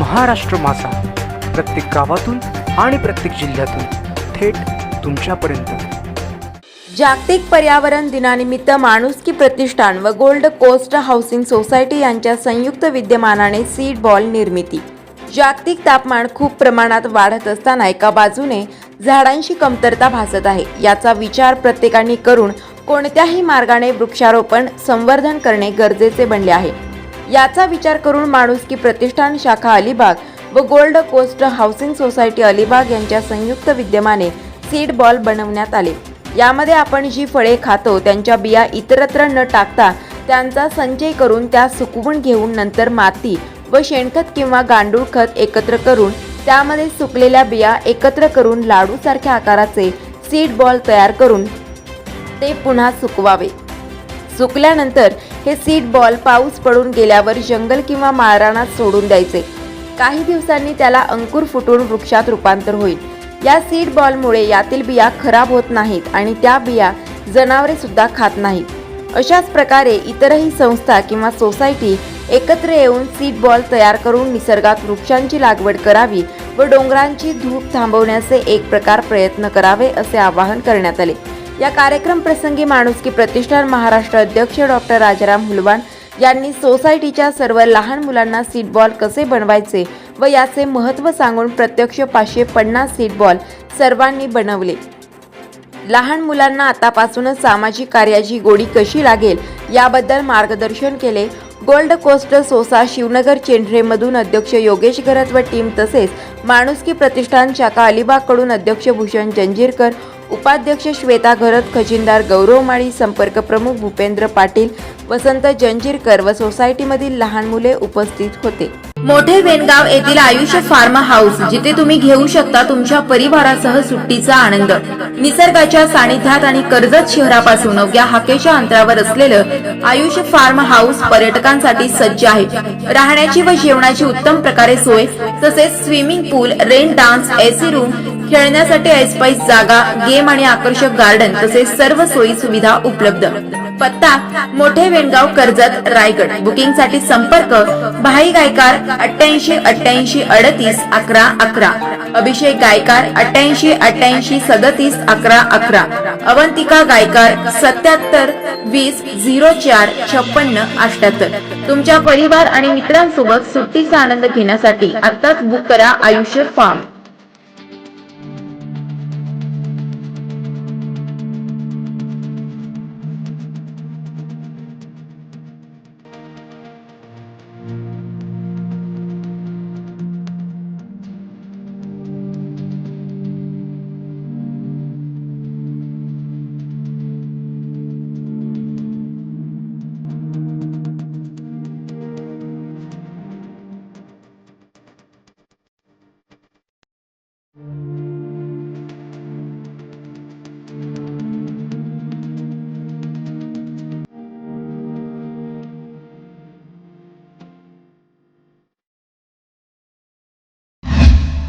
महाराष्ट्र माझा, प्रत्येक गावातून आणि प्रत्येक जिल्ह्यातून थेट तुमच्यापर्यंत। जागतिक पर्यावरण दिनानिमित्त माणुसकी प्रतिष्ठान व गोल्ड कोस्ट हाऊसिंग सोसायटी यांच्या संयुक्त विद्यमानाने सीड बॉल निर्मिती। जागतिक तापमान खूप प्रमाणात वाढत असताना एका बाजूने झाडांची कमतरता भासत आहे। याचा विचार प्रत्येकाने करून कोणत्याही मार्गाने वृक्षारोपण संवर्धन करणे गरजेचे बनले आहे। याचा विचार करून माणुसकी प्रतिष्ठान शाखा अलिबाग व gold coast housing society Alibag यांच्या संयुक्त विद्यमाने सीड बॉल बनवण्यात आले। यामध्ये आपण जी फळे खातो त्यांच्या बिया इतरत्र न टाकता त्यांचा संचय करून त्या सुकवून घेऊन नंतर माती व शेणखत किंवा गांडूळ खत एकत्र करून त्यामध्ये सुकलेल्या बिया एकत्र करून लाडूसारख्या आकाराचे सीड बॉल तयार करून ते पुन्हा सुकवावे। सुकल्यानंतर हे सीड बॉल पाऊस पडून गेल्यावर जंगल किंवा माळरानात सोडून द्यायचे। काही दिवसांनी त्याला अंकुर फुटून वृक्षात रूपांतर होईल। या सीड बॉलमुळे यातील बिया खराब होत नाहीत आणि त्या बिया जनावरे सुद्धा खात नाहीत। अशाच प्रकारे इतरही संस्था किंवा सोसायटी एकत्र येऊन सीड बॉल तयार करून निसर्गात वृक्षांची लागवड करावी व डोंगरांची धूप थांबवण्याचे एक प्रकार प्रयत्न करावे असे आवाहन करण्यात आले। या कार्यक्रम प्रसंगी माणुसकी प्रतिष्ठान महाराष्ट्र अध्यक्ष डॉक्टर राजाराम हुलवान यांनी सोसायटीच्या सर्व लहान मुलांना सीड बॉल कसे बनवायचे व याचे महत्त्व सांगून प्रत्यक्ष 550 सीड बॉल सर्वांनी बनवले। लहान मुलांना आतापासूनच सामाजिक कार्याची गोडी कशी लागेल याबद्दल मार्गदर्शन केले। गोल्ड कोस्ट सोसा शिवनगर चेंढरेमधून अध्यक्ष योगेश घरत व टीम तसेच माणुसकी प्रतिष्ठान शाखा अलिबाग कडून अध्यक्ष भूषण जंजीरकर, उपाध्यक्ष श्वेता घरत, खजिनदार गौरव माळी, संपर्क प्रमुख भूपेंद्र पाटील, वसंत जंजीरकर व सोसायटीमधील लहान मुले उपस्थित होते। मोठे वेनगाव येथील आयुष्य फार्म हाऊस, जिथे तुम्ही घेऊ शकता तुमच्या परिवारासह सुट्टीचा आनंद। निसर्गाच्या सानिध्यात आणि कर्जत शहरापासून अवघ्या हाकेच्या अंतरावर असलेलं आयुष्य फार्म हाऊस पर्यटकांसाठी सज्ज आहे। राहण्याची व जेवणाची उत्तम प्रकारे सोय, तसेच स्विमिंग पूल, रेन डान्स, एसी रूम, खेळण्यासाठी ऐसपैस जागा, गेम आणि आकर्षक गार्डन तसेच सर्व सोयी सुविधा उपलब्ध। पत्ता मोठे वेणगाव, कर्जत, रायगड। बुकिंग साठी संपर्क भाई गायकार 88 88 38 11 11, अभिषेक गायकार 88 88 37 11 11, अवंतिका गायकार 77 20 04 56 78। तुमच्या परिवार आणि मित्रांसोबत सुट्टीचा आनंद घेण्यासाठी आताच बुक करा आयुष्य फार्म।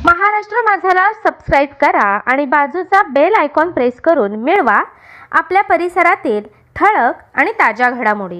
महाराष्ट्र माझाला सबस्क्राईब करा आणि बाजूचा बेल आयकॉन प्रेस करून मिळवा आपल्या परिसरातील ठळक आणि ताज्या घडामोडी।